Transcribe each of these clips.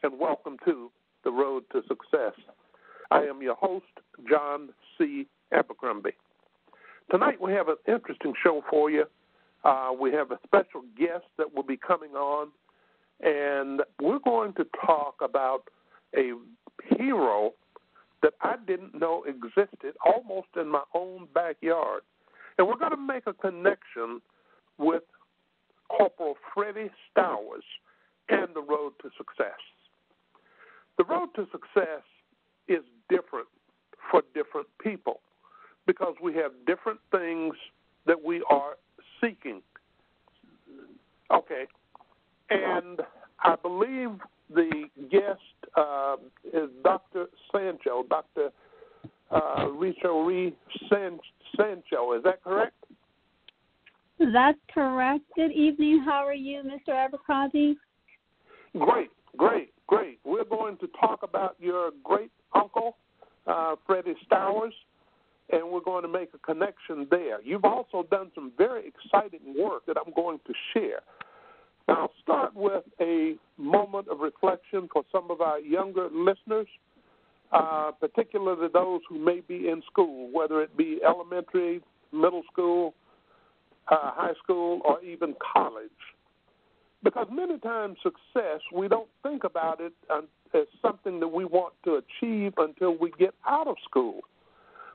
and welcome to The Road to Success. I am your host, John C. Abercrombie. Tonight we have an interesting show for you. We have a special guest that will be coming on, and we're going to talk about a hero that I didn't know existed almost in my own backyard. And we're going to make a connection with Corporal Freddie Stowers and the road to success. The road to success is different for different people because we have different things that we are seeking. Okay. And I believe the guest is Dr. Sancho, Dr. Richard Sancho. Is that correct? That's correct. Good evening. How are you, Mr. Abercrombie? Great. We're going to talk about your great uncle, Freddie Stowers, and we're going to make a connection there. You've also done some very exciting work that I'm going to share. Now, I'll start with a moment of reflection for some of our younger listeners, particularly those who may be in school, whether it be elementary, middle school, high school, or even college. Because many times success, we don't think about it as something that we want to achieve until we get out of school.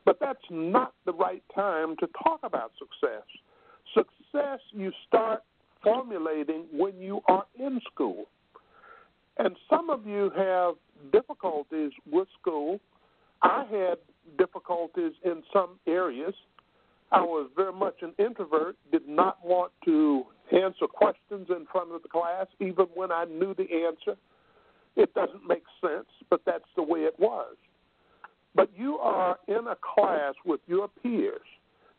But that's not the right time to talk about success. Success you start formulating when you are in school. And some of you have difficulties with school. I had difficulties in some areas. I was very much an introvert, did not want to answer questions in front of the class, even when I knew the answer. It doesn't make sense, but that's the way it was. But you are in a class with your peers.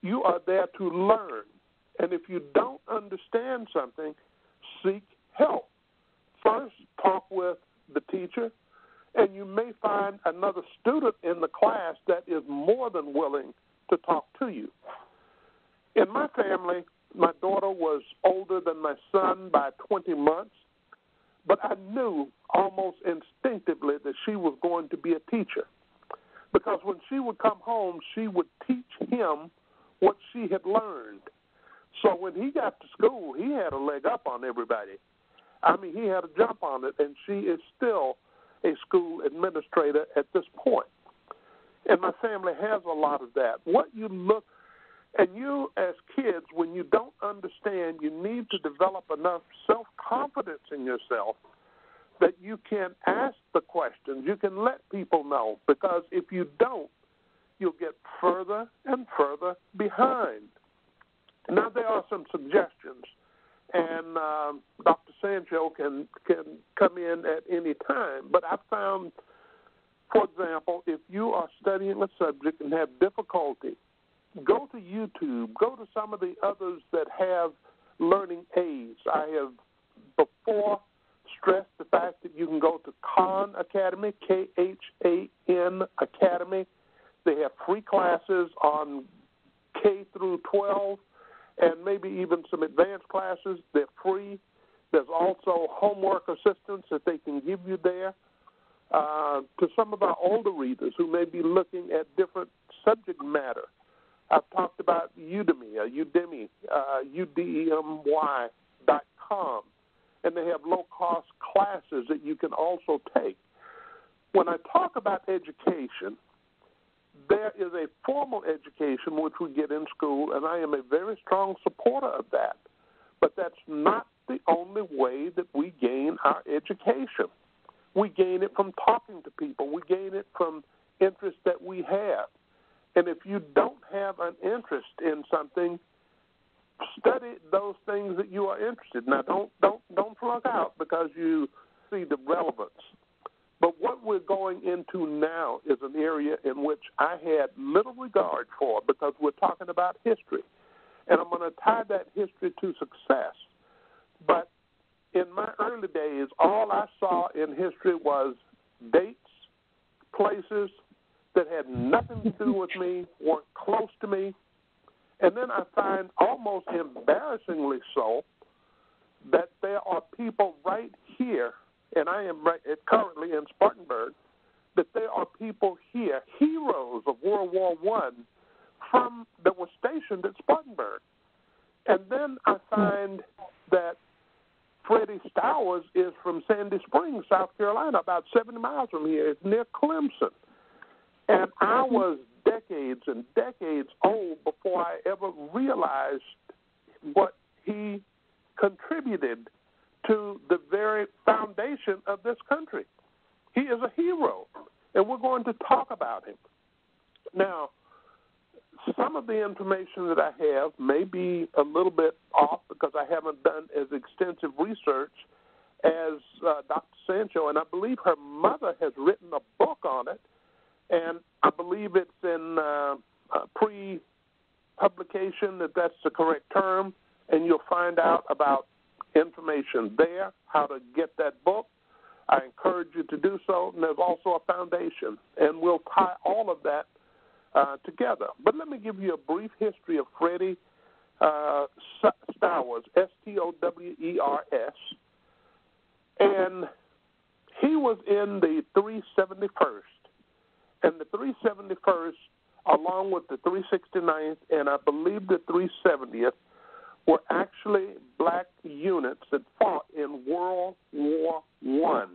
You are there to learn. And if you don't understand something, seek help. First, talk with the teacher, and you may find another student in the class that is more than willing to talk to you. In my family, my daughter was older than my son by 20 months, but I knew almost instinctively that she was going to be a teacher because when she would come home, she would teach him what she had learned. So when he got to school, he had a leg up on everybody. I mean, he had a jump on it, and she is still a school administrator at this point. And my family has a lot of that. And you as kids, when you don't understand, you need to develop enough self-confidence in yourself that you can ask the questions. You can let people know, because if you don't, you'll get further and further behind. Now, there are some suggestions, and Dr. Sancho can come in at any time, but I found, for example, if you are studying a subject and have difficulty, go to YouTube. Go to some of the others that have learning aids. I have before stressed the fact that you can go to Khan Academy, Khan Academy. They have free classes on K through 12 and maybe even some advanced classes. They're free. There's also homework assistance that they can give you there. To some of our older readers who may be looking at different subject matter, I've talked about Udemy, udemy.com, and they have low-cost classes that you can also take. When I talk about education, there is a formal education which we get in school, and I am a very strong supporter of that. But that's not the only way that we gain our education. We gain it from talking to people. We gain it from interests that we have. And if you don't have an interest in something, study those things that you are interested in. Now, don't flunk out because you see the relevance. But what we're going into now is an area in which I had little regard for because we're talking about history. And I'm going to tie that history to success. But in my early days, all I saw in history was dates, places that had nothing to do with me, weren't close to me. And then I find almost embarrassingly so that there are people right here and I am currently in Spartanburg, that there are people here, heroes of World War I, that were stationed at Spartanburg. And then I find that Freddie Stowers is from Sandy Springs, South Carolina, about 70 miles from here. It's near Clemson. And I was decades and decades old before I ever realized what he contributed to the very foundation of this country. He is a hero, and we're going to talk about him. Now, some of the information that I have may be a little bit off because I haven't done as extensive research as Dr. Sancho, and I believe her mother has written a book on it, and I believe it's in pre-publication, if that's the correct term, and you'll find out about information there, how to get that book. I encourage you to do so, and there's also a foundation, and we'll tie all of that together. But let me give you a brief history of Freddie Stowers, S-T-O-W-E-R-S, and he was in the 371st, and the 371st, along with the 369th, and I believe the 370th, were actually black units that fought in World War I.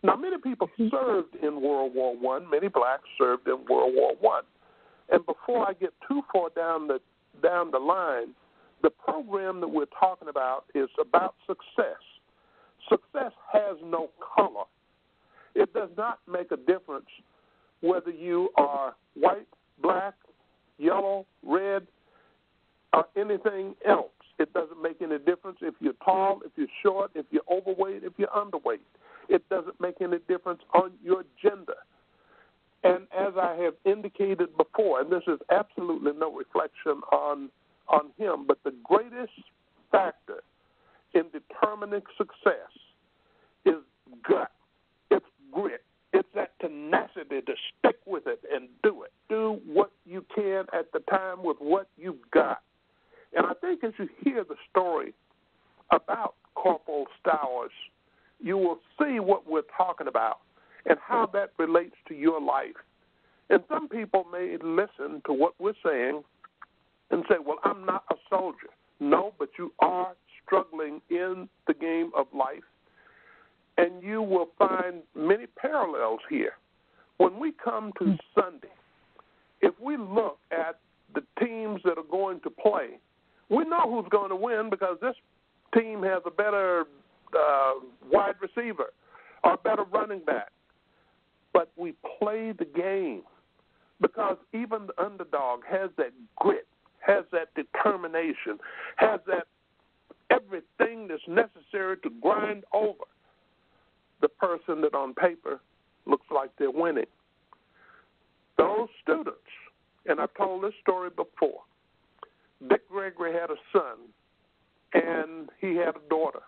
Now, many people served in World War I. Many blacks served in World War I. And before I get too far down the line, the program that we're talking about is about success. Success has no color. It does not make a difference whether you are white, black, yellow, red, or anything else. It doesn't make any difference if you're tall, if you're short, if you're overweight, if you're underweight. It doesn't make any difference on your gender. And as I have indicated before, and this is absolutely no reflection on him, but the greatest factor in determining success is gut. It's grit. It's that tenacity to stick with it and do it. Do what you can at the time with what you've got. And I think as you hear the story about Corporal Stowers, you will see what we're talking about and how that relates to your life. And some people may listen to what we're saying and say, well, I'm not a soldier. No, but you are struggling in the game of life, and you will find many parallels here. When we come to Sunday, if we look at the teams that are going to play, we know who's going to win because this team has a better wide receiver or a better running back. But we play the game because even the underdog has that grit, has that determination, has that everything that's necessary to grind over the person that on paper looks like they're winning. Those students, and I've told this story before, Dick Gregory had a son, and he had a daughter.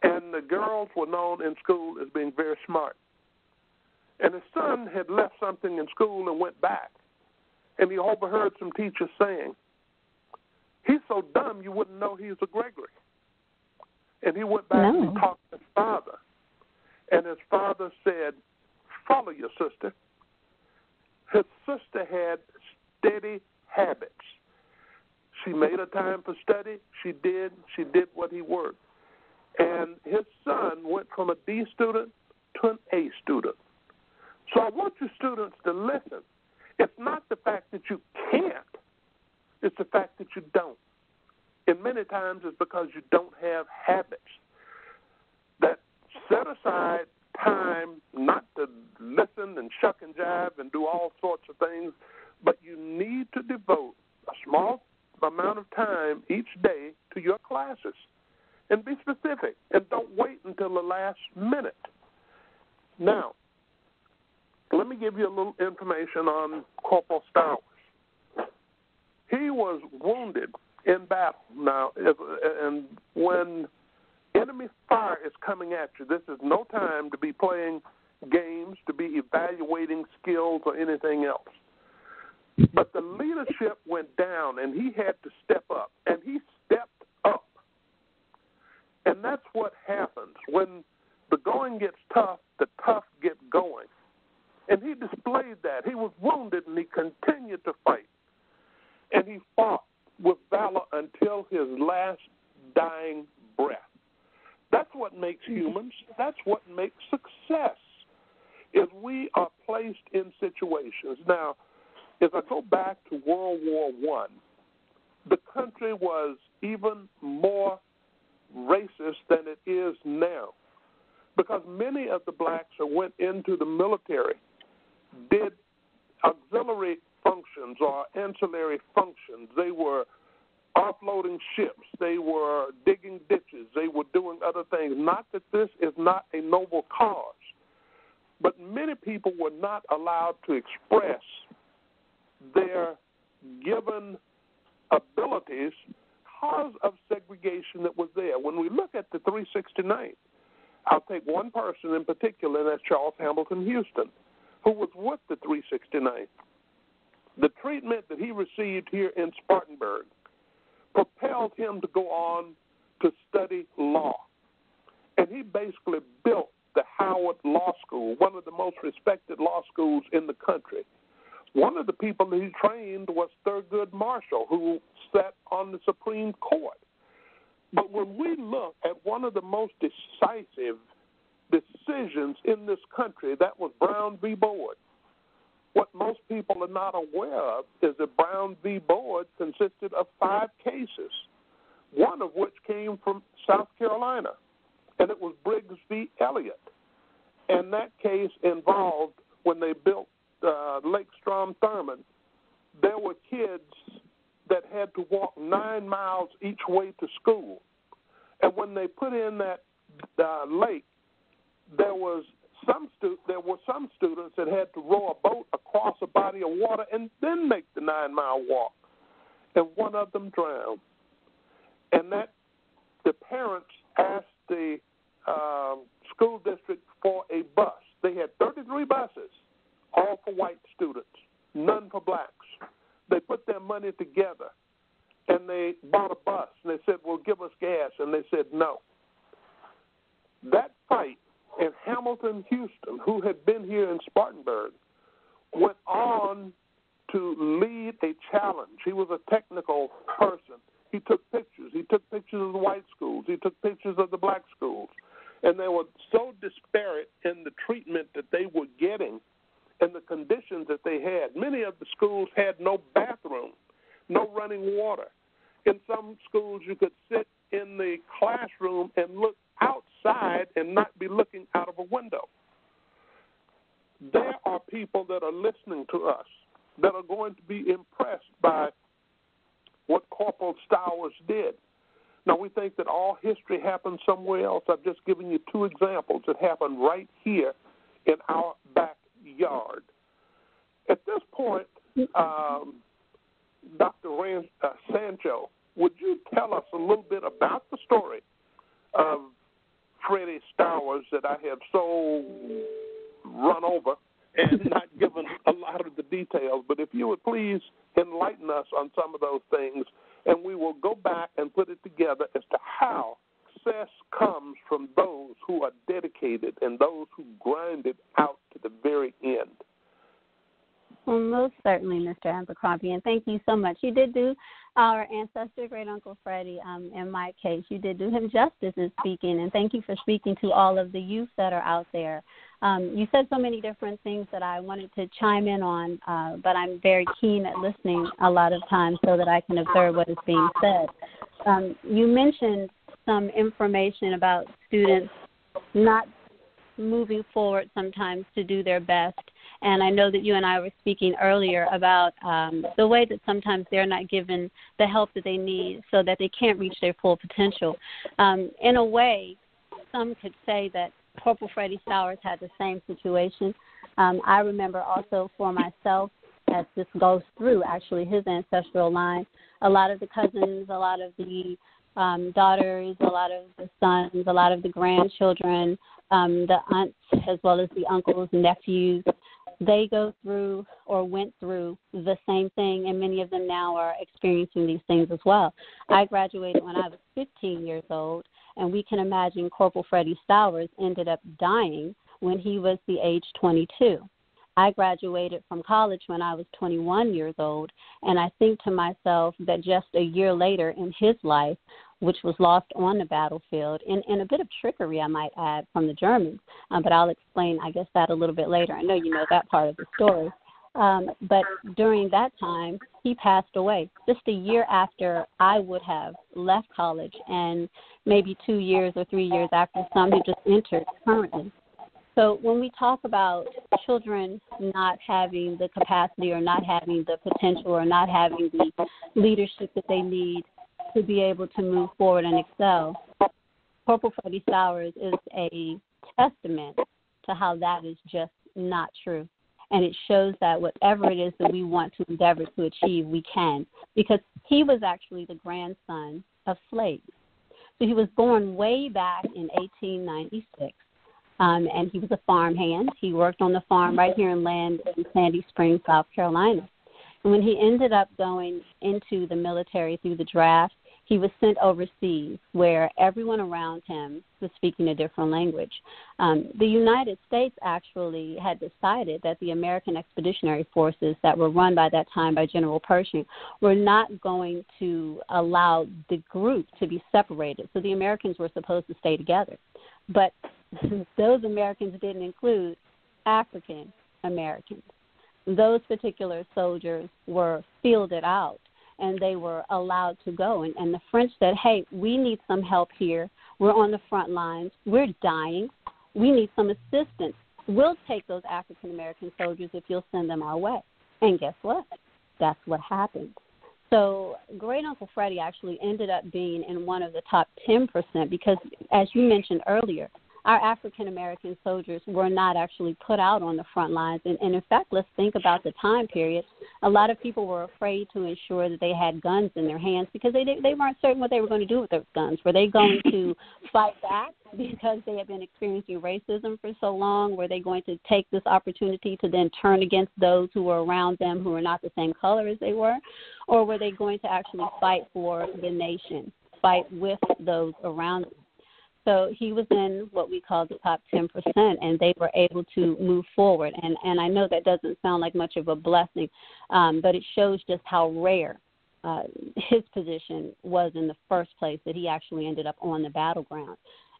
And the girls were known in school as being very smart. And his son had left something in school and went back. And he overheard some teachers saying, he's so dumb you wouldn't know he's a Gregory. And he went back and he talked to his father. And his father said, follow your sister. His sister had steady habits. She made a time for study. She did what he worked. And his son went from a D student to an A student. So I want you students to listen. It's not the fact that you can't. It's the fact that you don't. And many times it's because you don't have habits that set aside time not to listen and shuck and jive and do all sorts of things, but you need to devote a small amount of time each day to your classes. And be specific, and don't wait until the last minute. Now, let me give you a little information on Corporal Stowers. He was wounded in battle. Now, and when enemy fire is coming at you, this is no time to be playing games, to be evaluating skills or anything else. But the leadership went down, and he had to step up, and he stepped up. And that's what happens when what makes humans. That's what makes success, is we are placed in situations. Now, if I go back to World War I, the country was even more racist than it is now, because many of the blacks who went into the military did auxiliary functions or ancillary functions. They were offloading ships. They were digging ditches. They were doing other things. Not that this is not a noble cause, but many people were not allowed to express their given abilities because of segregation that was there. When we look at the 369, I'll take one person in particular, and that's Charles Hamilton Houston, who was with the 369. The treatment that he received here in Spartanburg propelled him to go on to study law. And he basically built the Howard Law School, one of the most respected law schools in the country. One of the people that he trained was Thurgood Marshall, who sat on the Supreme Court. But when we look at one of the most decisive decisions in this country, that was Brown v. Board. What most people are not aware of is that Brown v. Board consisted of 5 cases, one of which came from South Carolina, and it was Briggs v. Elliott. And that case involved when they built Lake Strom Thurmond, there were kids that had to walk 9 miles each way to school. And when they put in that lake, there were some students that had to row a boat across a body of water and then make the 9-mile walk. And one of them drowned. And that the parents asked the school district for a bus. They had 33 buses, all for white students, none for blacks. They put their money together, and they bought a bus. And they said, well, give us gas. And they said, no. That fight, and Hamilton Houston, who had been here in Spartanburg, went on to lead a challenge. He was a technical person. He took pictures. He took pictures of the white schools. He took pictures of the black schools. And they were so disparate in the treatment that they were getting and the conditions that they had. Many of the schools had no bathroom, no running water. In some schools, you could sit in the classroom and look outside and not be looking out of a window. There are people that are listening to us that are going to be impressed by what Corporal Stowers did. Now, we think that all history happened somewhere else. I've just given you 2 examples that happened right here in our backyard. At this point, Dr. Sancho, would you tell us a little bit about the story of Freddie Stowers that I have so run over and not given a lot of the details? But if you would please enlighten us on some of those things, and we will go back and put it together as to how success comes from those who are dedicated and those who grind it out to the very end. Well, most certainly, Mr. Abercrombie, and thank you so much. You did do our ancestor, great-uncle Freddie, in my case. You did do him justice in speaking, and thank you for speaking to all of the youth that are out there. You said so many different things that I wanted to chime in on, but I'm very keen at listening a lot of times so that I can observe what is being said. You mentioned some information about students not moving forward sometimes to do their best. And I know that you and I were speaking earlier about the way that sometimes they're not given the help that they need so that they can't reach their full potential. In a way, some could say that Corporal Freddie Stowers had the same situation. I remember also for myself, as this goes through actually his ancestral line, a lot of the cousins, a lot of the daughters, a lot of the sons, a lot of the grandchildren, the aunts, as well as the uncles and nephews, they go through or went through the same thing, and many of them now are experiencing these things as well. I graduated when I was 15 years old, and we can imagine Corporal Freddie Stowers ended up dying when he was the age 22. I graduated from college when I was 21 years old, and I think to myself that just a year later in his life, which was lost on the battlefield, and a bit of trickery, I might add, from the Germans. But I'll explain, I guess, that a little bit later. I know you know that part of the story. But during that time, he passed away just a year after I would have left college, and maybe 2 years or 3 years after some who just entered currently. So when we talk about children not having the capacity or not having the potential or not having the leadership that they need to be able to move forward and excel, Corporal Freddie Stowers is a testament to how that is just not true. And it shows that whatever it is that we want to endeavor to achieve, we can, because he was actually the grandson of slaves. So he was born way back in 1896. And he was a farmhand. He worked on the farm right here in land in Sandy Springs, South Carolina. And when he ended up going into the military through the draft, he was sent overseas where everyone around him was speaking a different language. The United States actually had decided that the American Expeditionary Forces that were run by that time by General Pershing were not going to allow the group to be separated. So the Americans were supposed to stay together. But those Americans didn't include African Americans. Those particular soldiers were fielded out, and they were allowed to go. And the French said, hey, we need some help here. We're on the front lines. We're dying. We need some assistance. We'll take those African American soldiers if you'll send them our way. And guess what? That's what happened. So Great Uncle Freddie actually ended up being in one of the top 10% because, as you mentioned earlier, our African-American soldiers were not actually put out on the front lines. And in fact, let's think about the time period. A lot of people were afraid to ensure that they had guns in their hands because they weren't certain what they were going to do with those guns. Were they going to fight back because they had been experiencing racism for so long? Were they going to take this opportunity to then turn against those who were around them who were not the same color as they were? Or were they going to actually fight for the nation, fight with those around them? So he was in what we call the top 10%, and they were able to move forward. And I know that doesn't sound like much of a blessing, but it shows just how rare his position was in the first place, that he actually ended up on the battleground.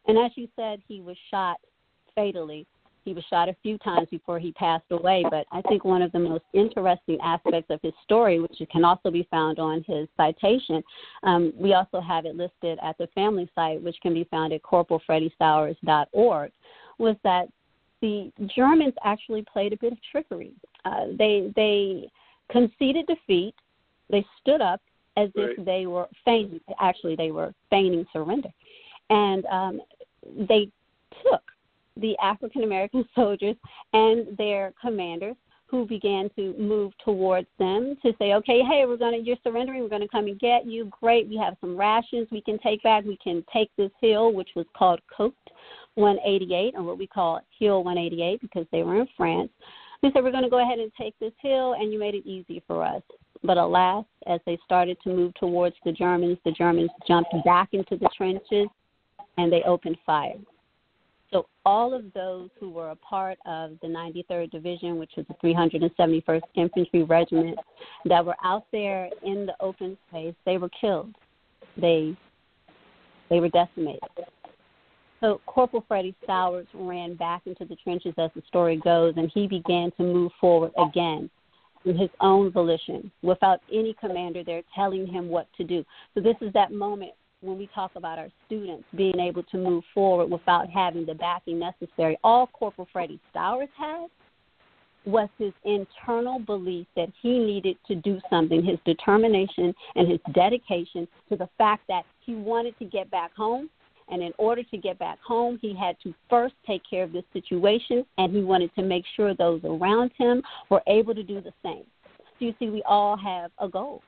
And as you said, he was shot fatally. He was shot a few times before he passed away, but I think one of the most interesting aspects of his story, which can also be found on his citation, we also have it listed at the family site, which can be found at corporalfreddiestowers.org, was that the Germans actually played a bit of trickery. They conceded defeat. They stood up as if they were feigning. Actually, they were feigning surrender. And they took the African-American soldiers and their commanders, who began to move towards them to say, okay, hey, you're surrendering, we're going to come and get you. Great, we have some rations we can take back. We can take this hill, which was called Côte 188, or what we call Hill 188 because they were in France. They said, we're going to go ahead and take this hill, and you made it easy for us. But alas, as they started to move towards the Germans jumped back into the trenches, and they opened fire. So all of those who were a part of the 93rd Division, which was the 371st Infantry Regiment, that were out there in the open space, they were killed. They were decimated. So Corporal Freddie Stowers ran back into the trenches, as the story goes, and he began to move forward again in his own volition, without any commander there telling him what to do. So this is that moment when we talk about our students being able to move forward without having the backing necessary. All Corporal Freddie Stowers had was his internal belief that he needed to do something, his determination and his dedication to the fact that he wanted to get back home. And in order to get back home, he had to first take care of this situation, and he wanted to make sure those around him were able to do the same. So you see, we all have a goal.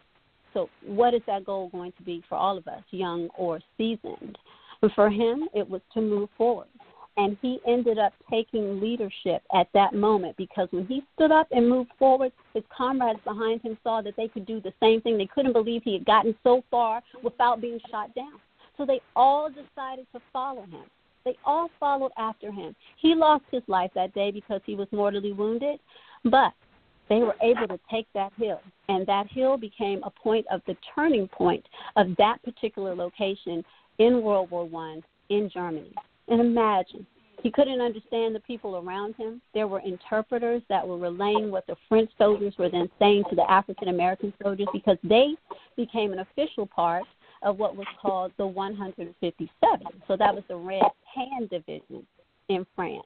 So what is that goal going to be for all of us, young or seasoned? And for him, it was to move forward. And he ended up taking leadership at that moment, because when he stood up and moved forward, his comrades behind him saw that they could do the same thing. They couldn't believe he had gotten so far without being shot down. So they all decided to follow him. They all followed after him. He lost his life that day because he was mortally wounded, but they were able to take that hill, and that hill became a point of the turning point of that particular location in World War I in Germany. And imagine, he couldn't understand the people around him. There were interpreters that were relaying what the French soldiers were then saying to the African-American soldiers, because they became an official part of what was called the 157. So that was the Red Hand Division in France.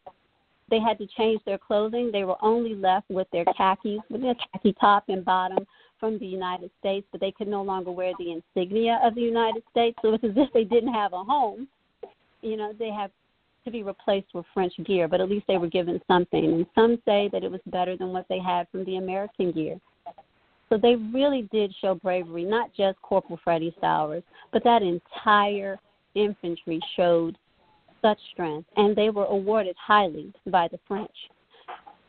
They had to change their clothing. They were only left with their khakis, with their khaki top and bottom from the United States, but they could no longer wear the insignia of the United States. So it's as if they didn't have a home. You know, they have to be replaced with French gear, but at least they were given something. And some say that it was better than what they had from the American gear. So they really did show bravery, not just Corporal Freddie Stowers, but that entire infantry showed such strength, and they were awarded highly by the French.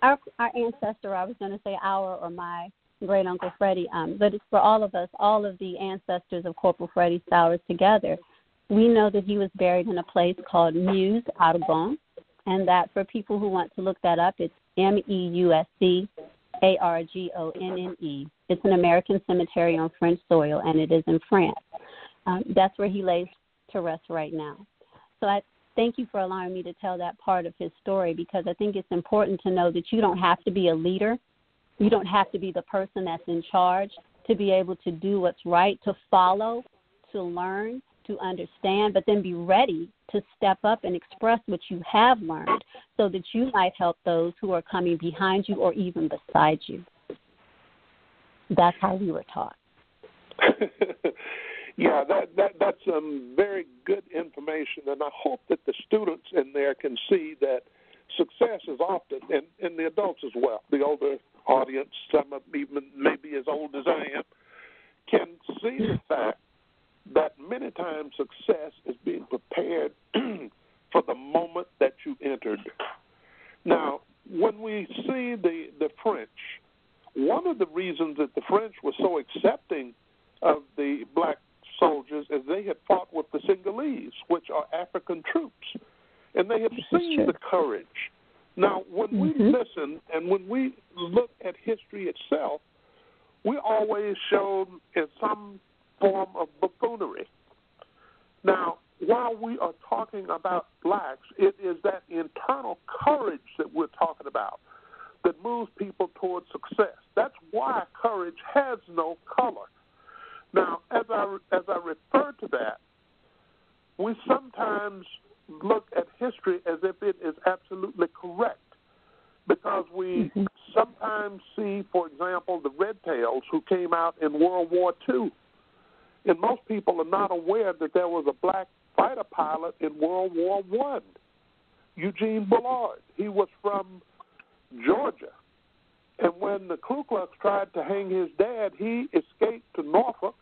Our ancestor, I was going to say our or my great-uncle Freddie, but it's for all of us, all of the ancestors of Corporal Freddie Stowers together. We know that he was buried in a place called Meuse, Argonne, and that for people who want to look that up, it's MEUSC ARGONNE. It's an American cemetery on French soil, and it is in France. That's where he lays to rest right now. So I thank you for allowing me to tell that part of his story, because I think it's important to know that you don't have to be a leader. You don't have to be the person that's in charge to be able to do what's right, to follow, to learn, to understand, but then be ready to step up and express what you have learned so that you might help those who are coming behind you or even beside you. That's how we were taught. Yeah, that's some very good information, and I hope that the students in there can see that success is often, and the adults as well, the older audience, some of even maybe as old as I am, can see the fact that many times success is being prepared for the moment that you entered. Now, when we see the French, one of the reasons that the French were so accepting of the black soldiers is they had fought with the Singhalese, which are African troops, and they had seen the courage. Now, when we listen and when we look at history itself, we're always shown in some form of buffoonery. Now, while we are talking about blacks, it is that internal courage that we're talking about that moves people towards success. That's why courage has no color. Now, as I refer to that, we sometimes look at history as if it is absolutely correct, because we sometimes see, for example, the Red Tails who came out in World War II. And most people are not aware that there was a black fighter pilot in World War I, Eugene Bullard. He was from Georgia. And when the Ku Klux tried to hang his dad, he escaped to Norfolk,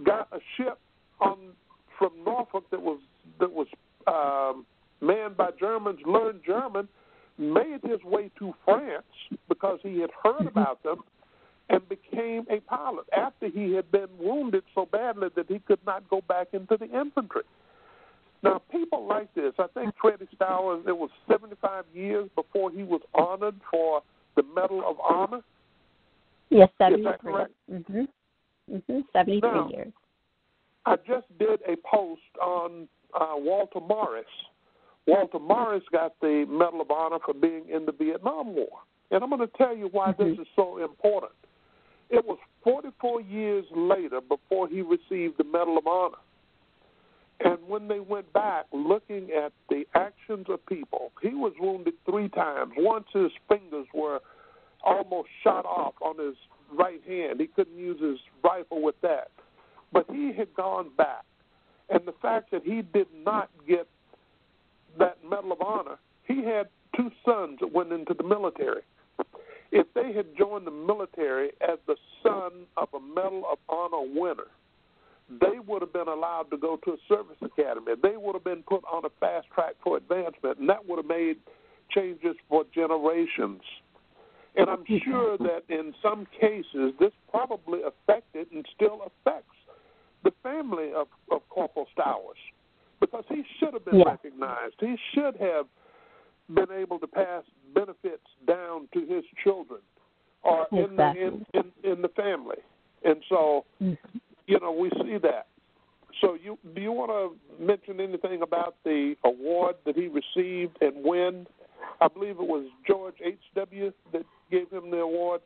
got a ship from Norfolk that was manned by Germans, learned German, made his way to France because he had heard about them, and became a pilot after he had been wounded so badly that he could not go back into the infantry. Now, people like this, I think Freddie Stowers, it was 75 years before he was honored for the Medal of Honor. Yes, 73. Is that correct? 73 now, years. I just did a post on Walter Morris. Walter Morris got the Medal of Honor for being in the Vietnam War. And I'm going to tell you why this is so important. It was 44 years later before he received the Medal of Honor. And when they went back looking at the actions of people, he was wounded 3 times. Once his fingers were almost shot off on his right hand. He couldn't use his rifle with that. But he had gone back. And the fact that he did not get that Medal of Honor, he had 2 sons that went into the military. If they had joined the military as the son of a Medal of Honor winner, they would have been allowed to go to a service academy. They would have been put on a fast track for advancement, and that would have made changes for generations. And I'm sure that in some cases this probably affected and still affects the family of Corporal Stowers, because he should have been recognized. He should have been able to pass benefits down to his children or exactly. in the family. And so, you know, we see that. So do you want to mention anything about the award that he received and when? I believe it was George H.W. that gave him the award.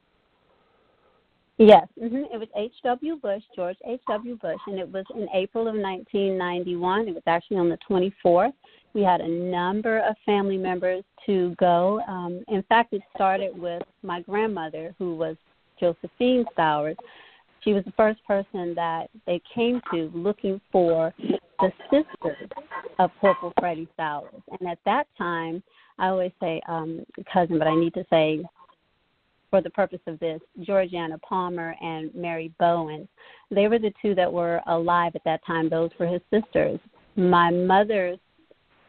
Yes, it was H.W. Bush, George H.W. Bush, and it was in April of 1991. It was actually on the 24th. We had a number of family members to go. In fact, it started with my grandmother, who was Josephine Stowers. She was the first person that they came to looking for the sisters of Corporal Freddie Stowers. And at that time, I always say cousin, but I need to say, for the purpose of this, Georgiana Palmer and Mary Bowen. They were the two that were alive at that time. Those were his sisters. My mother's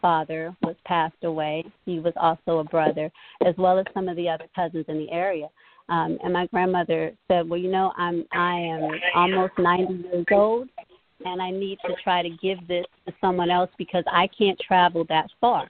father was passed away. He was also a brother, as well as some of the other cousins in the area. And my grandmother said, well, you know, I am almost 90 years old, and I need to try to give this to someone else because I can't travel that far.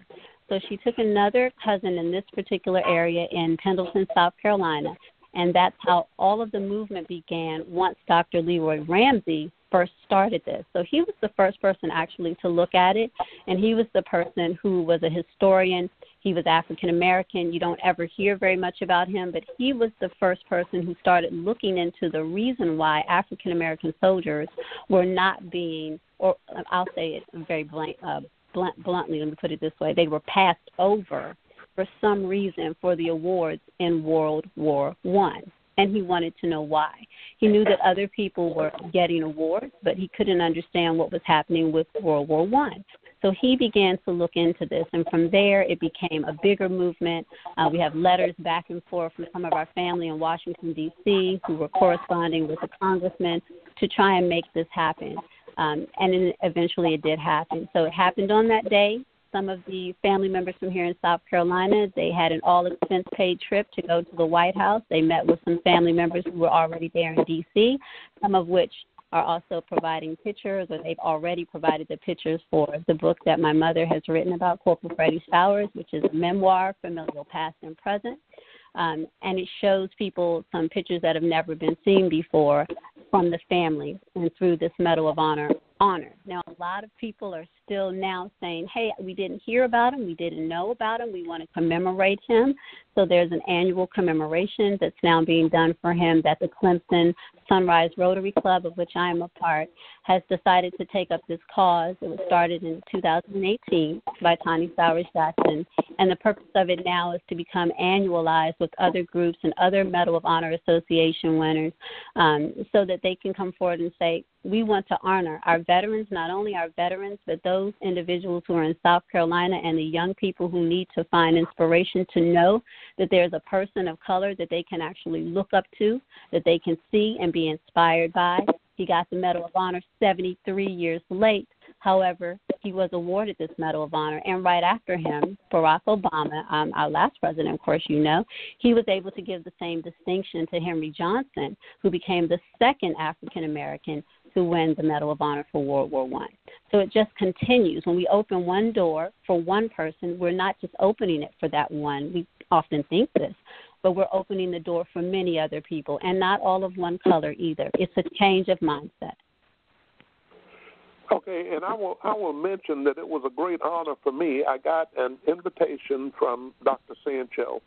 So she took another cousin in this particular area in Pendleton, South Carolina, and that's how all of the movement began once Dr. Leroy Ramsey first started this. So he was the first person actually to look at it, and he was the person who was a historian. He was African-American. You don't ever hear very much about him, but he was the first person who started looking into the reason why African-American soldiers were not being, or I'll say it very bluntly, let me put it this way, they were passed over for some reason for the awards in World War I. And he wanted to know why. He knew that other people were getting awards, but he couldn't understand what was happening with World War I. So he began to look into this, and from there it became a bigger movement. We have letters back and forth from some of our family in Washington, D.C., who were corresponding with the congressman to try and make this happen. And then eventually it did happen. So it happened on that day. Some of the family members from here in South Carolina, they had an all-expense-paid trip to go to the White House. They met with some family members who were already there in D.C., some of which are also providing pictures, or they've already provided the pictures for the book that my mother has written about Corporal Freddie Stowers, which is a memoir, Familial Past and Present. And it shows people some pictures that have never been seen before from the family and through this Medal of Honor. Now, a lot of people are still now saying, hey, we didn't hear about him, we didn't know about him, we want to commemorate him. So there's an annual commemoration that's now being done for him that the Clemson Sunrise Rotary Club, of which I am a part, has decided to take up this cause. It was started in 2018 by Tony Stowers Jackson, and the purpose of it now is to become annualized with other groups and other Medal of Honor Association winners so that they can come forward and say, we want to honor our veterans, not only our veterans, but those individuals who are in South Carolina and the young people who need to find inspiration to know that there's a person of color that they can actually look up to, that they can see and be inspired by. He got the Medal of Honor 73 years late. However, he was awarded this Medal of Honor, and right after him, Barack Obama, our last president, of course you know, he was able to give the same distinction to Henry Johnson, who became the second African-American to win the Medal of Honor for World War I. So it just continues. When we open one door for one person, we're not just opening it for that one. We often think this, but we're opening the door for many other people, and not all of one color either. It's a change of mindset. Okay, and I will mention that it was a great honor for me. I got an invitation from Dr. Sancho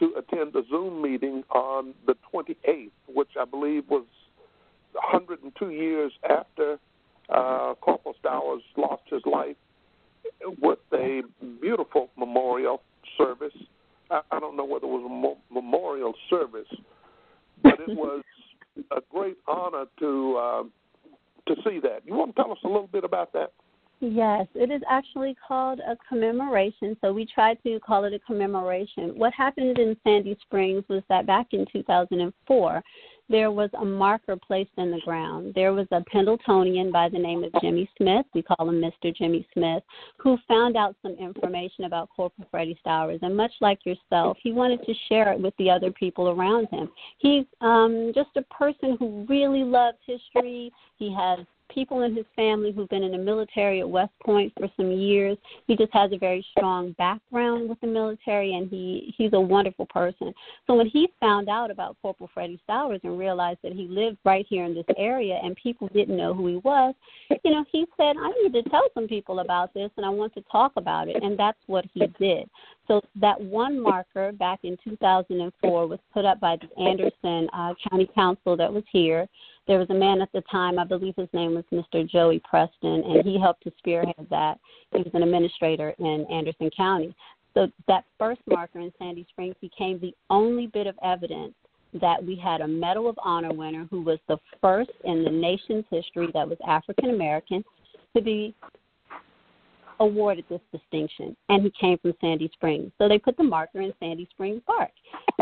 to attend a Zoom meeting on the 28th, which I believe was 102 years after Corporal Stowers lost his life, with a beautiful memorial service. I don't know whether it was a memorial service, but it was a great honor to see that. You want to tell us a little bit about that? Yes, it is actually called a commemoration, so we try to call it a commemoration. What happened in Sandy Springs was that back in 2004, there was a marker placed in the ground. There was a Pendletonian by the name of Jimmy Smith, we call him Mr. Jimmy Smith, who found out some information about Corporal Freddie Stowers, and much like yourself, he wanted to share it with the other people around him. He's just a person who really loves history. He has people in his family who've been in the military at West Point for some years. He just has a very strong background with the military, and he's a wonderful person. So when he found out about Corporal Freddie Stowers and realized that he lived right here in this area and people didn't know who he was, he said, I need to tell some people about this, and I want to talk about it, and that's what he did. So that one marker back in 2004 was put up by the Anderson County Council that was here. There was a man at the time, I believe his name was Mr. Joey Preston, and he helped to spearhead that. He was an administrator in Anderson County. So that first marker in Sandy Springs became the only bit of evidence that we had a Medal of Honor winner who was the first in the nation's history that was African American to be awarded this distinction, and he came from Sandy Springs. So they put the marker in Sandy Springs Park.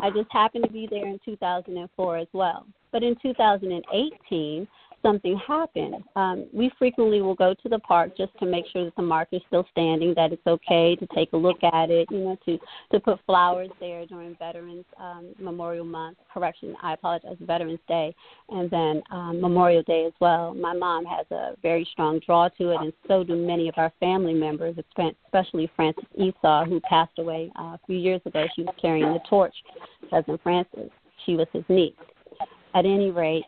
I just happened to be there in 2004 as well. But in 2018, something happened. We frequently will go to the park just to make sure that the marker is still standing, that it's okay to take a look at it, to put flowers there during Veterans Memorial Month. Veterans Day, and then Memorial Day as well. My mom has a very strong draw to it, and so do many of our family members, especially Frances Esau, who passed away a few years ago. She was carrying the torch, Cousin Frances. She was his niece. At any rate,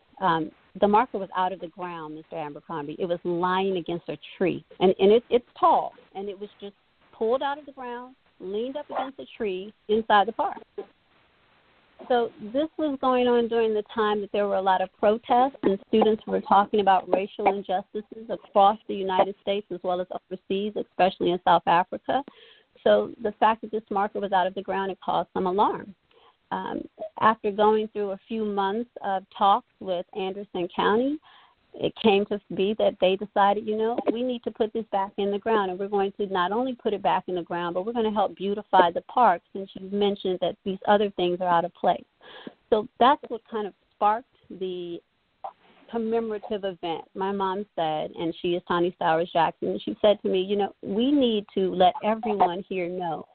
the marker was out of the ground, Mr. Abercrombie. It was lying against a tree, and it's tall, and it was just pulled out of the ground, leaned up against a tree inside the park. So this was going on during the time that there were a lot of protests, and students were talking about racial injustices across the United States as well as overseas, especially in South Africa. So the fact that this marker was out of the ground, it caused some alarm. After going through a few months of talks with Anderson County, it came to be that they decided, we need to put this back in the ground, and we're going to not only put it back in the ground, but we're going to help beautify the park, since you've mentioned that these other things are out of place. So that's what kind of sparked the commemorative event. My mom said, and she is Tawny Stowers Jackson, and she said to me, we need to let everyone here know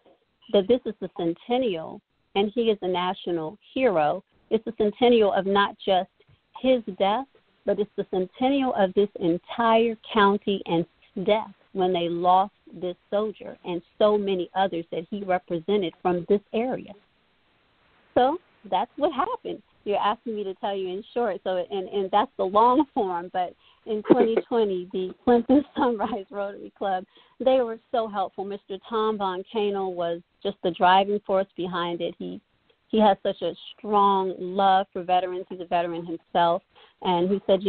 that this is the centennial, and he is a national hero. It's the centennial of not just his death, but it's the centennial of this entire county and death when they lost this soldier and so many others that he represented from this area. So that's what happened. You're asking me to tell you in short, so and that's the long form, but in 2020, the Clemson Sunrise Rotary Club, they were so helpful. Mr. Tom Von Canel was just the driving force behind it. He has such a strong love for veterans. He's a veteran himself. And he said,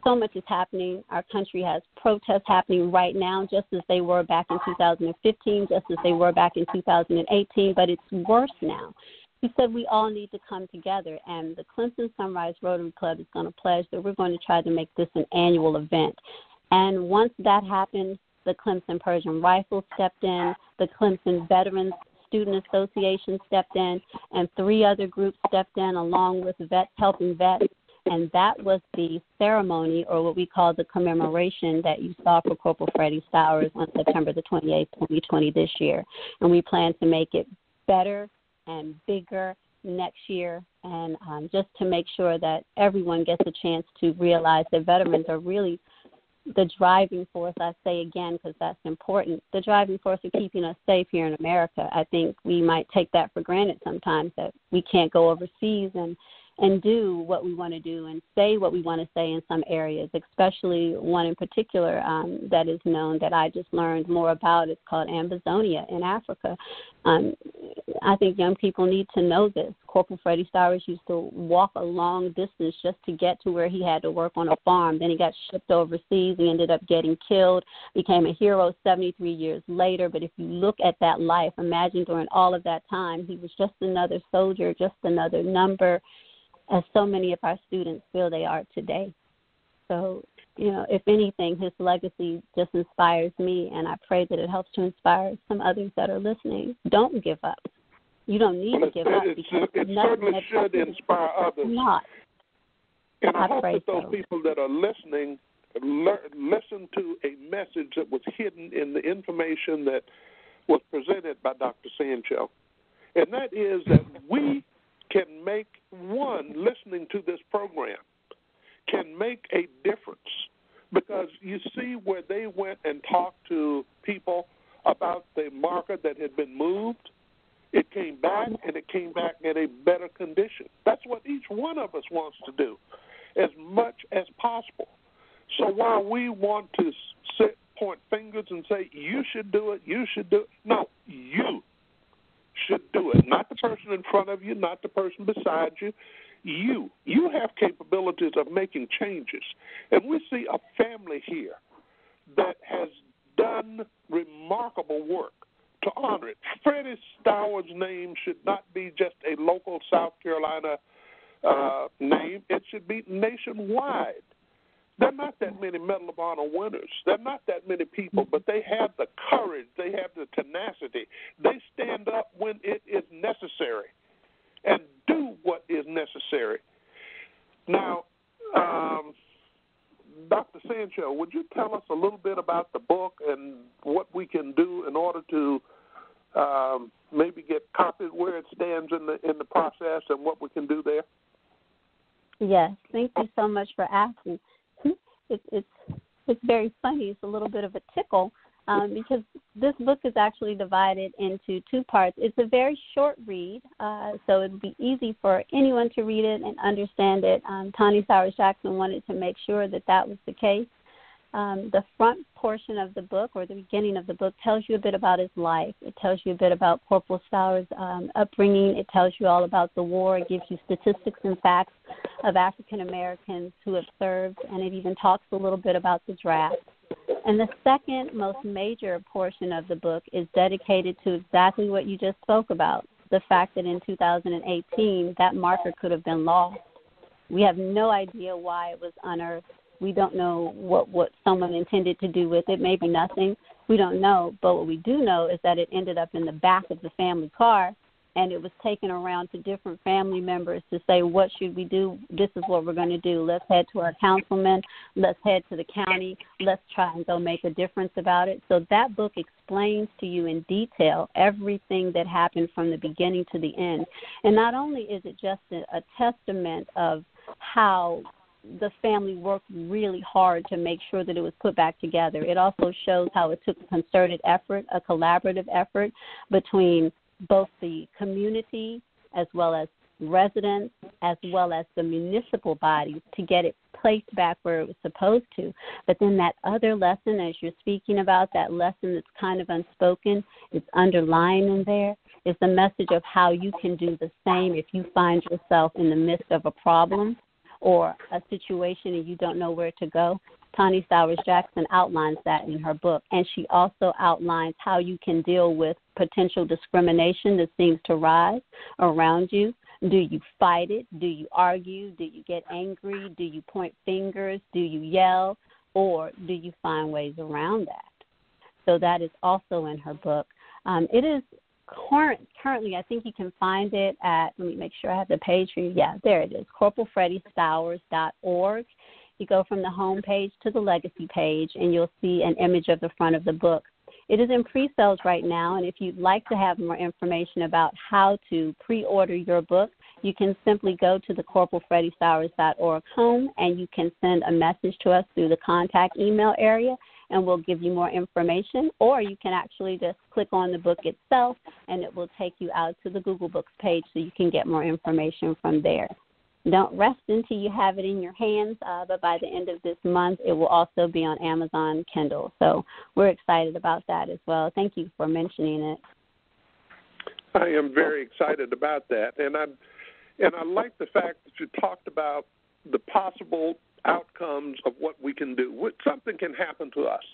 so much is happening. Our country has protests happening right now, just as they were back in 2015, just as they were back in 2018, but it's worse now. He said we all need to come together, and the Clemson Sunrise Rotary Club is going to pledge that we're going to try to make this an annual event. And once that happened, the Clemson Persian Rifles stepped in, the Clemson Veterans Student Association stepped in, and 3 other groups stepped in along with Vets Helping Vets. And that was the ceremony, or what we call the commemoration, that you saw for Corporal Freddie Stowers on September the 28th, 2020 this year. And we plan to make it better and bigger next year, and just to make sure that everyone gets a chance to realize that veterans are really the driving force. I say again because that's important, the driving force of keeping us safe here in America. I think we might take that for granted sometimes, that we can't go overseas and do what we want to do and say what we want to say in some areas, especially one in particular that is known that I just learned more about. It's called Ambazonia in Africa. I think young people need to know this. Corporal Freddie Stowers used to walk a long distance just to get to where he had to work on a farm. Then he got shipped overseas. He ended up getting killed, became a hero 73 years later. But if you look at that life, imagine during all of that time, he was just another soldier, just another number, as so many of our students feel they are today. So, if anything, his legacy just inspires me, and I pray that it helps to inspire some others that are listening. Don't give up. You don't need to give up. It certainly should inspire others. Not. And I hope that those people that are listening listen to a message that was hidden in the information that was presented by Dr. Sancho. And that is that we can make, listening to this program can make a difference. because you see where they went and talked to people about the marker that had been moved. It came back, and it came back in a better condition. That's what each one of us wants to do, as much as possible. So while we want to point fingers and say, you should do it, no, you should do it. Not the person in front of you, not the person beside you. You have capabilities of making changes. And we see a family here that has done remarkable work to honor it. Freddie Stowers' name should not be just a local South Carolina name. It should be nationwide. There are not that many Medal of Honor winners. There are not that many people, but they have the courage. They have the tenacity. They stand up when it is necessary and do what is necessary. Now, Dr. Sancho, would you tell us a little bit about the book and what we can do in order to maybe get copies, where it stands in the process, and what we can do there? Yes, thank you so much for asking. It's very funny. It's a little bit of a tickle because this book is actually divided into two parts. It's a very short read, so it would be easy for anyone to read it and understand it. Tawny Sowers Jackson wanted to make sure that was the case. The front portion of the book, or the beginning of the book, tells you a bit about his life. It tells you a bit about Corporal Stowers' upbringing. It tells you all about the war. It gives you statistics and facts of African Americans who have served, and it even talks a little bit about the draft. And the second most major portion of the book is dedicated to exactly what you just spoke about, the fact that in 2018 that marker could have been lost. We have no idea why it was unearthed. We don't know what someone intended to do with it, maybe nothing. We don't know. But what we do know is that it ended up in the back of the family car, and it was taken around to different family members to say, what should we do? This is what we're going to do. Let's head to our councilman. Let's head to the county. Let's try and go make a difference about it. So that book explains to you in detail everything that happened from the beginning to the end. And not only is it just a testament of how the family worked really hard to make sure that it was put back together. It also shows how it took a concerted effort, a collaborative effort between both the community as well as residents as well as the municipal bodies to get it placed back where it was supposed to. But then that other lesson, as you're speaking about, that lesson that's kind of unspoken, it's underlying in there, is the message of how you can do the same if you find yourself in the midst of a problem or a situation and you don't know where to go. Tawny Sowers Jackson outlines that in her book, and she also outlines how you can deal with potential discrimination that seems to rise around you. Do you fight it? Do you argue? Do you get angry? Do you point fingers? Do you yell? Or do you find ways around that? So that is also in her book. It is currently, I think you can find it at, let me make sure I have the page for you. Yeah, there it is, corporalfreddiestowers.org. You go from the home page to the legacy page, and you'll see an image of the front of the book. It is in pre-sales right now, and if you'd like to have more information about how to pre-order your book, you can simply go to the corporalfreddiestowers.org home, and you can send a message to us through the contact email area, and we'll give you more information. Or you can actually just click on the book itself, and it will take you out to the Google Books page so you can get more information from there. Don't rest until you have it in your hands, but by the end of this month, it will also be on Amazon Kindle. So we're excited about that as well. Thank you for mentioning it. I am very excited about that, and I like the fact that you talked about the possible outcomes of what we can do. Something can happen to us.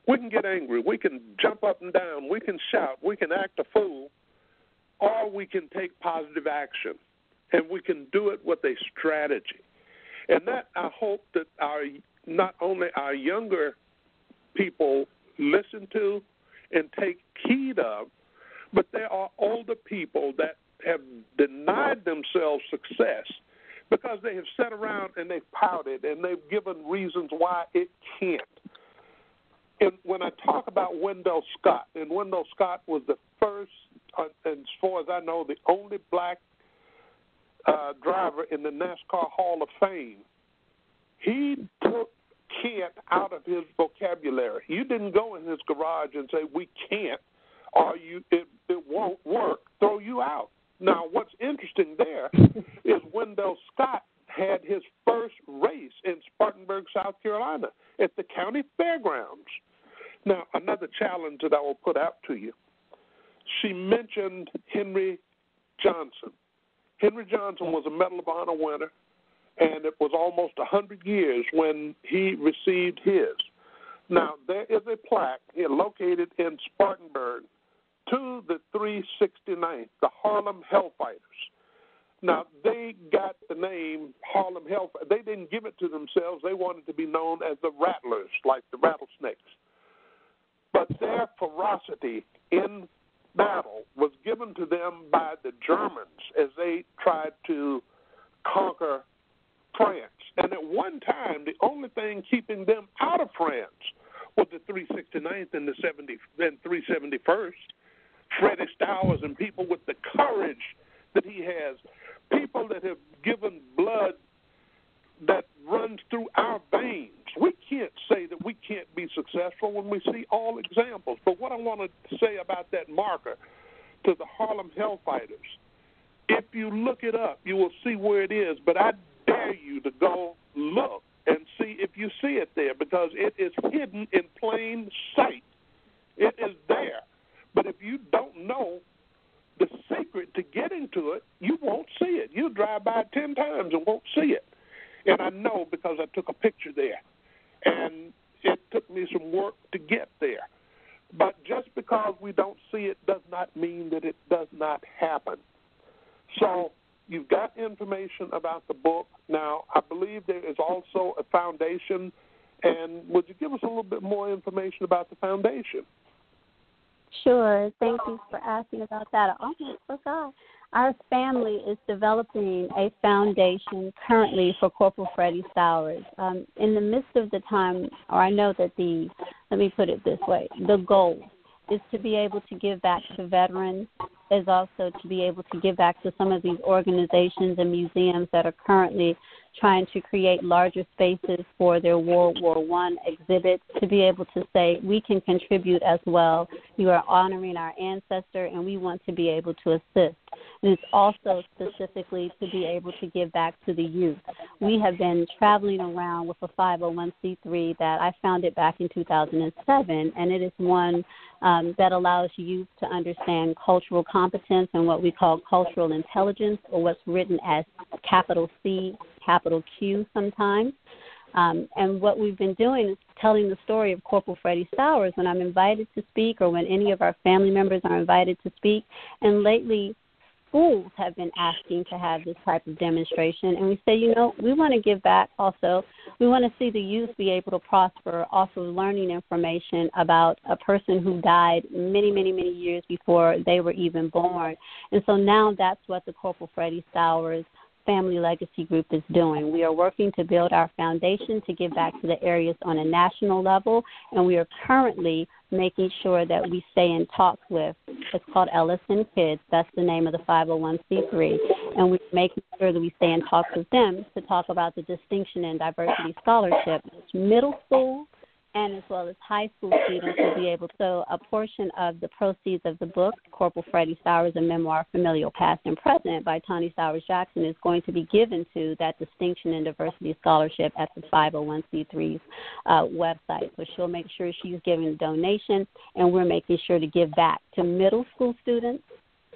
We can get angry. We can jump up and down. We can shout. We can act a fool, or we can take positive action. And we can do it with a strategy. And that I hope that not only our younger people listen to and take heed of, but there are older people that have denied themselves success because they have sat around and they've pouted and they've given reasons why it can't. And when I talk about Wendell Scott, and Wendell Scott was the first, as far as I know, the only black driver in the NASCAR Hall of Fame, he took can't out of his vocabulary. You didn't go in his garage and say, we can't, or it won't work, throw you out. Now, what's interesting there is Wendell Scott had his first race in Spartanburg, South Carolina, at the county fairgrounds. Now, another challenge that I will put out to you. She mentioned Henry Johnson. Henry Johnson was a Medal of Honor winner, and it was almost 100 years when he received his. Now, there is a plaque here located in Spartanburg to the 369th, the Harlem Hellfighters. Now, they got the name Harlem Hellfighters. They didn't give it to themselves. They wanted to be known as the Rattlers, like the rattlesnakes. But their ferocity in battle was given to them by the Germans as they tried to conquer France. And at one time, the only thing keeping them out of France was the 369th and the 371st. Freddie Stowers and people with the courage that he has, people that have given blood that runs through our veins. We can't say that we can't be successful when we see all examples. But what I want to say about that marker to the Harlem Hellfighters, if you look it up, you will see where it is. But I dare you to go look and see if you see it there, because it is hidden in plain sight. It is there. But if you don't know the secret to getting to it, you won't see it. You'll drive by 10 times and won't see it. And I know because I took a picture there. And it took me some work to get there. But just because we don't see it does not mean that it does not happen. So you've got information about the book. Now, I believe there is also a foundation. And would you give us a little bit more information about the foundation? Sure. Thank you for asking about that. I almost forgot. Our family is developing a foundation currently for Corporal Freddie Stowers. In the midst of the time, or I know that let me put it this way, the goal is to be able to give back to veterans, is also to be able to give back to some of these organizations and museums that are currently trying to create larger spaces for their World War I exhibits, to be able to say, we can contribute as well. You are honoring our ancestor, and we want to be able to assist. And it's also specifically to be able to give back to the youth. We have been traveling around with a 501c3 that I founded back in 2007, and it is one that allows youth to understand cultural competence and what we call cultural intelligence, or what's written as capital C, capital Q sometimes. And what we've been doing is telling the story of Corporal Freddie Stowers when I'm invited to speak, or when any of our family members are invited to speak. And lately, schools have been asking to have this type of demonstration. And we say, we want to give back also. We want to see the youth be able to prosper, also learning information about a person who died many, many, many years before they were even born. And so now that's what the Corporal Freddie Stowers Family Legacy Group is doing. We are working to build our foundation to give back to the areas on a national level, and we are currently making sure that we stay in talks with, it's called Ellison Kids, that's the name of the 501c3, and we're making sure that we stay in talks with them to talk about the Distinction in Diversity Scholarship, which middle school and as well as high school students will be able to. So a portion of the proceeds of the book, Corporal Freddie Stowers, A Memoir, Familial Past and Present by Tony Stowers Jackson, is going to be given to that Distinction in Diversity Scholarship at the 501c3's website. So she'll make sure she's giving a donation, and we're making sure to give back to middle school students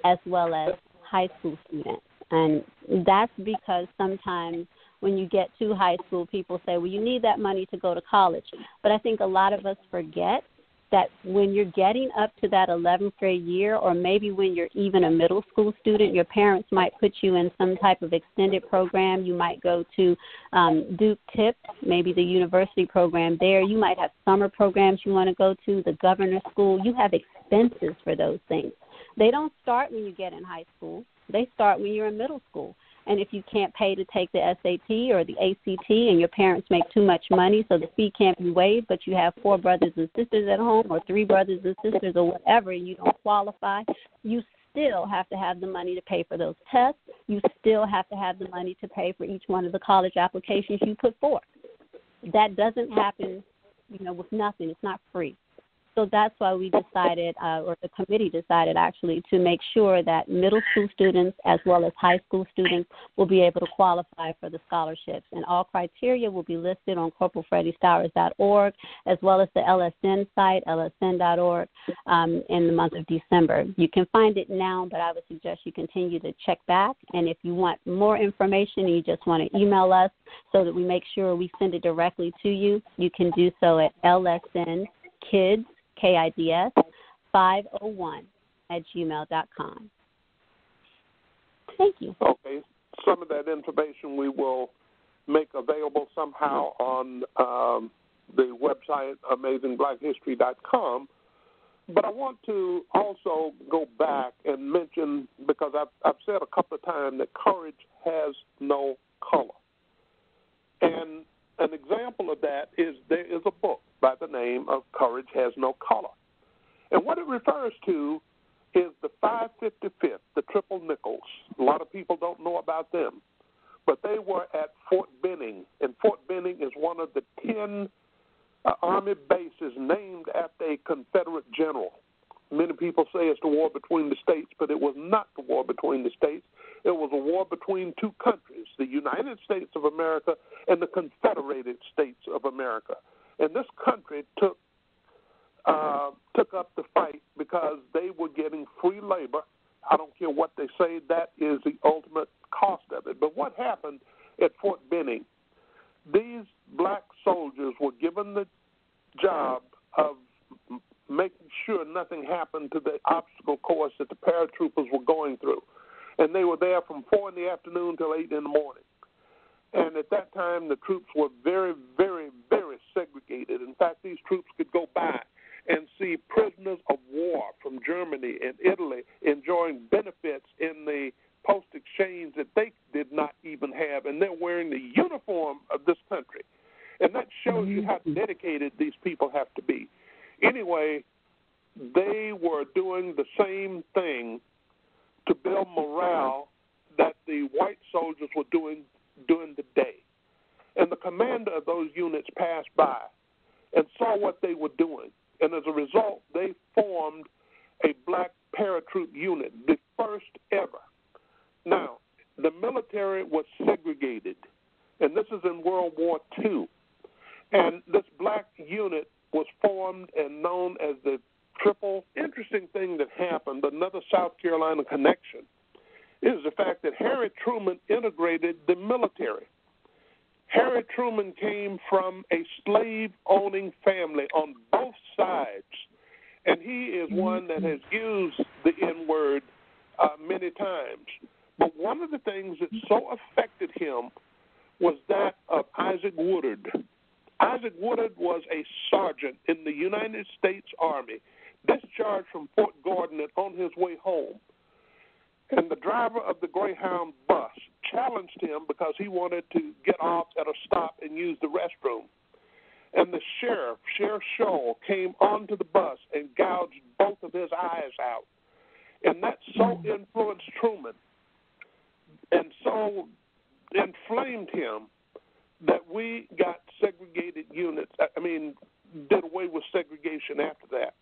as well as high school students. And that's because sometimes when you get to high school, people say, well, you need that money to go to college. But I think a lot of us forget that when you're getting up to that 11th grade year, or maybe when you're even a middle school student, your parents might put you in some type of extended program. You might go to Duke Tip, maybe the university program there. You might have summer programs you want to go to, the governor's school. You have expenses for those things. They don't start when you get in high school. They start when you're in middle school. And if you can't pay to take the SAT or the ACT and your parents make too much money so the fee can't be waived, but you have 4 brothers and sisters at home, or 3 brothers and sisters or whatever, and you don't qualify, you still have to have the money to pay for those tests. You still have to have the money to pay for each one of the college applications you put forth. that doesn't happen, with nothing. It's not free. So that's why we decided, or the committee decided actually, to make sure that middle school students as well as high school students will be able to qualify for the scholarships. And all criteria will be listed on corporalfreddiestowers.org as well as the LSN site, lsn.org, in the month of December. You can find it now, but I would suggest you continue to check back. And if you want more information and you just want to email us so that we make sure we send it directly to you, you can do so at lsnkids, KIDS 501 @gmail.com. Thank you. Okay. Some of that information we will make available somehow on the website AmazingBlackHistory.com. But I want to also go back and mention, because I've said a couple of times that courage has no color. And an example of that is there is a book by the name of Courage Has No Color. And what it refers to is the 555th, the Triple Nickels. A lot of people don't know about them, but they were at Fort Benning, and Fort Benning is one of the 10 Army bases named after a Confederate general. Many people say it's the war between the states, but it was not the war between the states. It was a war between two countries, the United States of America and the Confederated States of America. And this country took up the fight because they were getting free labor. I don't care what they say, that is the ultimate cost of it. But what happened at Fort Benning, these black soldiers were given the job of making sure nothing happened to the obstacle course that the paratroopers were going through. And they were there from 4 in the afternoon till 8 in the morning. And at that time, the troops were very, very, very segregated. In fact, these troops could go by and see prisoners of war from Germany and Italy enjoying benefits in the post-exchange that they did not even have, and they're wearing the uniform of this country. And that shows you how dedicated these people have to be. Anyway, they were doing the same thing to build morale that the white soldiers were doing during the day. And the commander of those units passed by and saw what they were doing. And as a result, they formed a black paratroop unit, the first ever. Now, the military was segregated, and this is in World War II. And this black unit was formed and known as the Triple. Interesting thing that happened, another South Carolina connection, is the fact that Harry Truman integrated the military. Harry Truman came from a slave-owning family on both sides, and he is one that has used the N-word many times. But one of the things that so affected him was that of Isaac Woodard. Isaac Woodard was a sergeant in the United States Army, discharged from Fort Gordon and on his way home. And the driver of the Greyhound bus challenged him because he wanted to get off at a stop and use the restroom. And the Sheriff Scholl, came onto the bus and gouged both of his eyes out. And that so influenced Truman and so inflamed him that we got segregated units. Did away with segregation after that.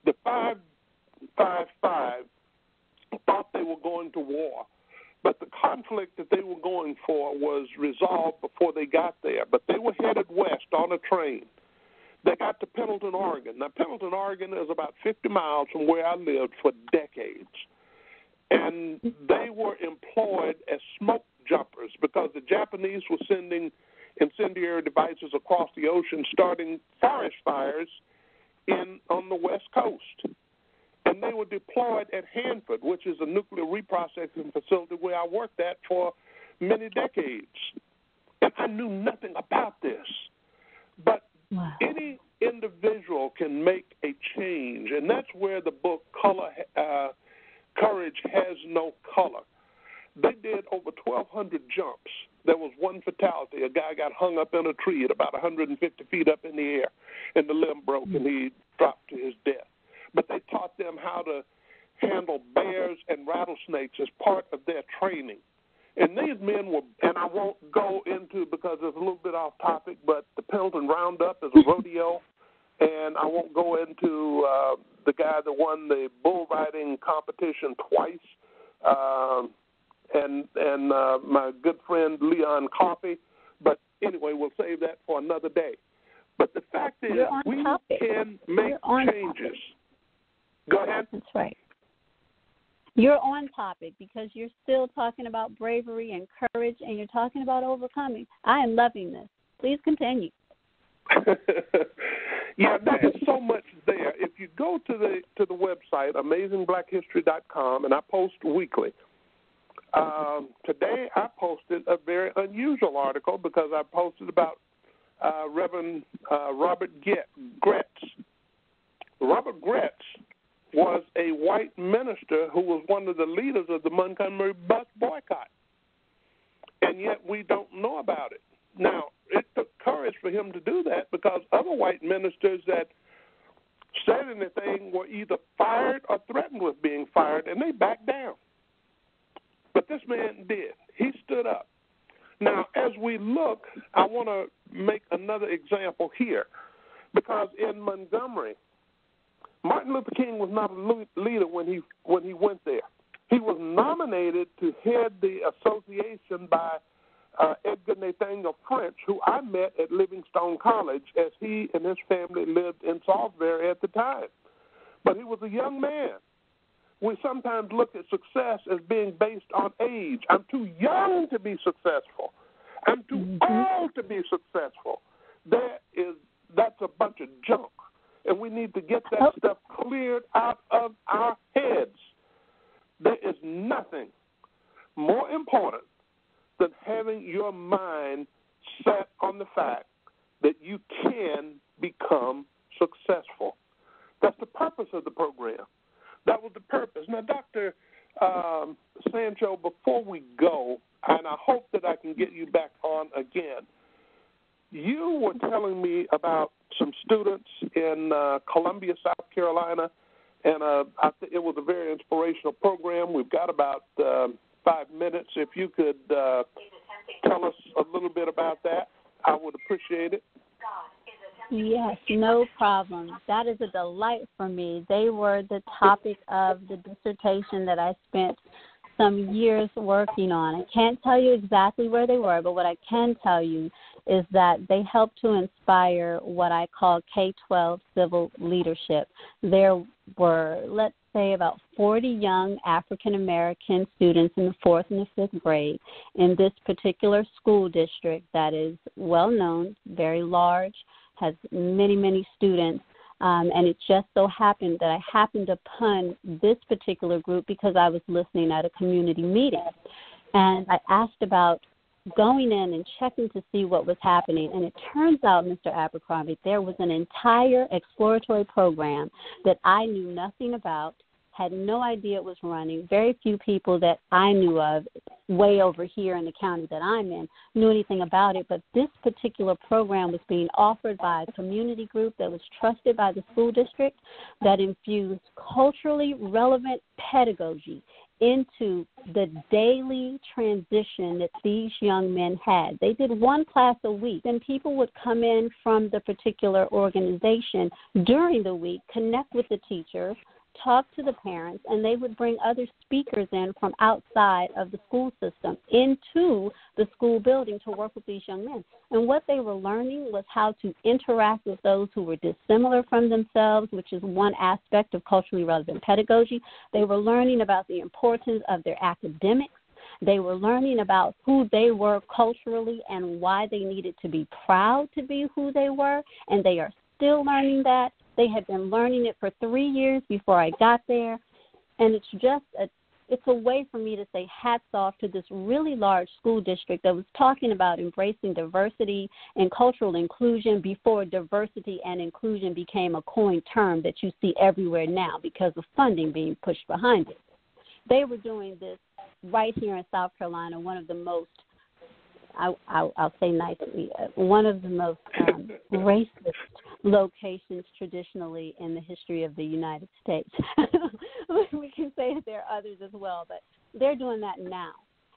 The 555 thought they were going to war, but the conflict that they were going for was resolved before they got there. But they were headed west on a train. They got to Pendleton, Oregon. Now, Pendleton, Oregon is about 50 miles from where I lived for decades. And they were employed as smoke jumpers because the Japanese were sending incendiary devices across the ocean, starting forest fires on the West Coast. And they were deployed at Hanford, which is a nuclear reprocessing facility where I worked at for many decades. And I knew nothing about this. But any individual can make a change, and that's where the book Courage Has No Color. They did over 1,200 jumps. There was one fatality. A guy got hung up in a tree at about 150 feet up in the air, and the limb broke, and he dropped to his death. But they taught them how to handle bears and rattlesnakes as part of their training. And these men were, and I won't go into because it's a little bit off topic, but the Pendleton Roundup is a rodeo, and I won't go into the guy that won the bull riding competition twice, and my good friend Leon Coffey. But anyway, we'll save that for another day. But the fact is, we can make changes. Go ahead. That's right. You're on topic because you're still talking about bravery and courage, and you're talking about overcoming. I am loving this. Please continue. Yeah, there is so much there. If you go to the website, AmazingBlackHistory.com, and I post weekly. Today I posted a very unusual article because I posted about Reverend Robert Gretz. Robert Gretz was a white minister who was one of the leaders of the Montgomery bus boycott, and yet we don't know about it. Now, it took courage for him to do that because other white ministers that said anything were either fired or threatened with being fired, and they backed down. But this man did. He stood up. Now, as we look, I want to make another example here because in Montgomery, Martin Luther King was not a leader when he went there. He was nominated to head the association by Edgar Nathaniel French, who I met at Livingstone College as he and his family lived in Salisbury at the time. But he was a young man. We sometimes look at success as being based on age. I'm too young to be successful. I'm too old to be successful. That's a bunch of junk. And we need to get that stuff cleared out of our heads. There is nothing more important than having your mind set on the fact that you can become successful. That's the purpose of the program. That was the purpose. Now, Dr. Sancho, before we go, and I hope that I can get you back on again, you were telling me about some students in Columbia, South Carolina, and it was a very inspirational program. We've got about 5 minutes. If you could tell us a little bit about that, I would appreciate it. Yes, no problem. That is a delight for me. They were the topic of the dissertation that I spent some years working on. I can't tell you exactly where they were, but what I can tell you is that they helped to inspire what I call K-12 civil leadership. There were, let's say, about 40 young African-American students in the 4th and the 5th grade in this particular school district that is well-known, very large, has many, many students. And it just so happened that I happened upon this particular group because I was listening at a community meeting. And I asked about going in and checking to see what was happening. And it turns out, Mr. Abercrombie, there was an entire exploratory program that I knew nothing about, had no idea it was running. Very few people that I knew of way over here in the county that I'm in knew anything about it. But this particular program was being offered by a community group that was trusted by the school district that infused culturally relevant pedagogy into the daily transition that these young men had. They did one class a week, and people would come in from the particular organization during the week, connect with the teachers, talk to the parents, and they would bring other speakers in from outside of the school system into the school building to work with these young men. And what they were learning was how to interact with those who were dissimilar from themselves, which is one aspect of culturally relevant pedagogy. They were learning about the importance of their academics. They were learning about who they were culturally and why they needed to be proud to be who they were, and they are still learning that. They had been learning it for 3 years before I got there, and it's a way for me to say hats off to this really large school district that was talking about embracing diversity and cultural inclusion before diversity and inclusion became a coined term that you see everywhere now because of funding being pushed behind it. They were doing this right here in South Carolina, one of the most, I'll say nicely, one of the most racist locations traditionally in the history of the United States. We can say that there are others as well, but they're doing that now.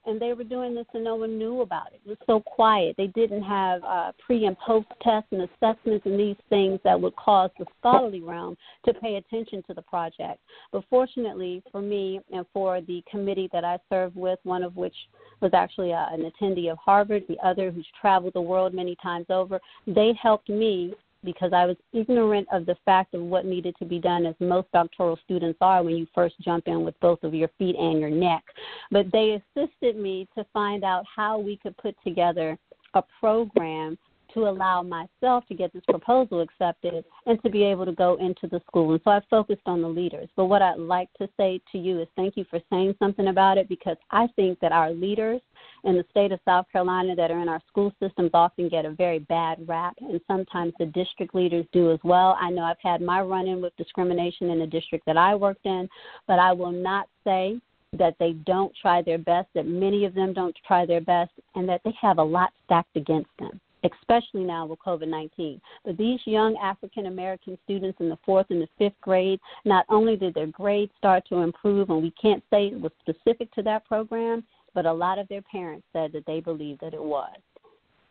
and they were doing this and no one knew about it. It was so quiet. They didn't have pre- and post-tests and assessments and these things that would cause the scholarly realm to pay attention to the project. But fortunately for me and for the committee that I served with, one of which was actually an attendee of Harvard, the other who's traveled the world many times over, they helped me because I was ignorant of the fact of what needed to be done, as most doctoral students are when you first jump in with both of your feet and your neck. But they assisted me to find out how we could put together a program to allow myself to get this proposal accepted and to be able to go into the school. And so I focused on the leaders. But what I'd like to say to you is thank you for saying something about it, because I think that our leaders in the state of South Carolina that are in our school systems often get a very bad rap, and sometimes the district leaders do as well. I know I've had my run-in with discrimination in the district that I worked in, but I will not say that they don't try their best, that many of them don't try their best, and that they have a lot stacked against them, especially now with COVID-19. But these young African-American students in the 4th and the 5th grade, not only did their grades start to improve, and we can't say it was specific to that program, but a lot of their parents said that they believed that it was.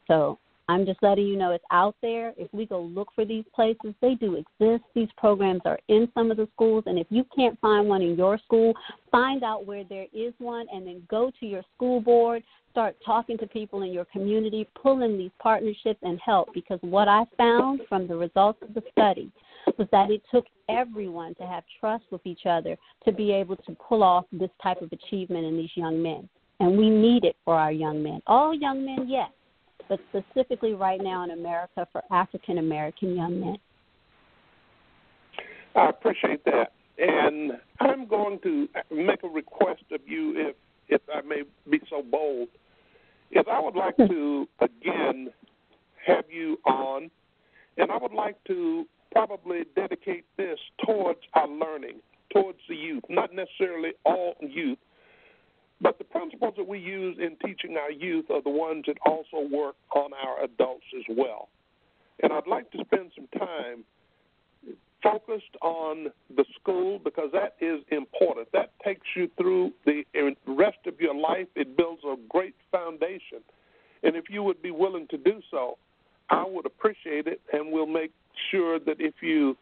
So I'm just letting you know it's out there. If we go look for these places, they do exist. These programs are in some of the schools, and if you can't find one in your school, find out where there is one and then go to your school board, start talking to people in your community, pull in these partnerships and help, because what I found from the results of the study was that it took everyone to have trust with each other to be able to pull off this type of achievement in these young men. And we need it for our young men. All young men, yes, but specifically right now in America for African-American young men. I appreciate that. And I'm going to make a request of you, if I may be so bold. If I would like to, again, have you on, and I would like to probably dedicate this towards our learning, towards the youth, not necessarily all youth, but the principles that we use in teaching our youth are the ones that also work on our adults as well. And I'd like to spend some time focused on the school, because that is important. That takes you through the rest of your life. It builds a great foundation. And if you would be willing to do so, I would appreciate it, and we'll make sure that if you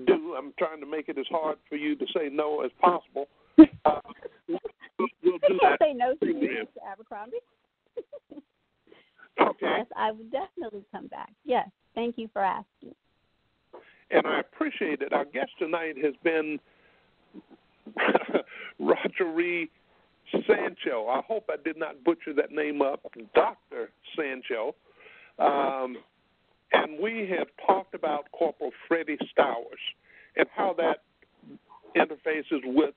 do, I'm trying to make it as hard for you to say no as possible. We'll do that. Say no to you, Mr. Abercrombie. Okay. Yes, I would definitely come back. Yes, thank you for asking. And I appreciate it. Our guest tonight has been Rogery Sancho. I hope I did not butcher that name up, Dr. Sancho. And we have talked about Corporal Freddie Stowers and how that interfaces with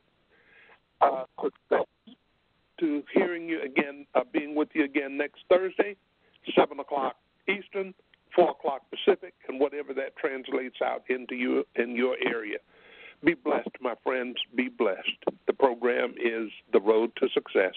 to hearing you again, being with you again next Thursday, 7 o'clock Eastern, 4 o'clock Pacific, and whatever that translates out into you in your area. Be blessed, my friends. Be blessed. The program is The Road to Success.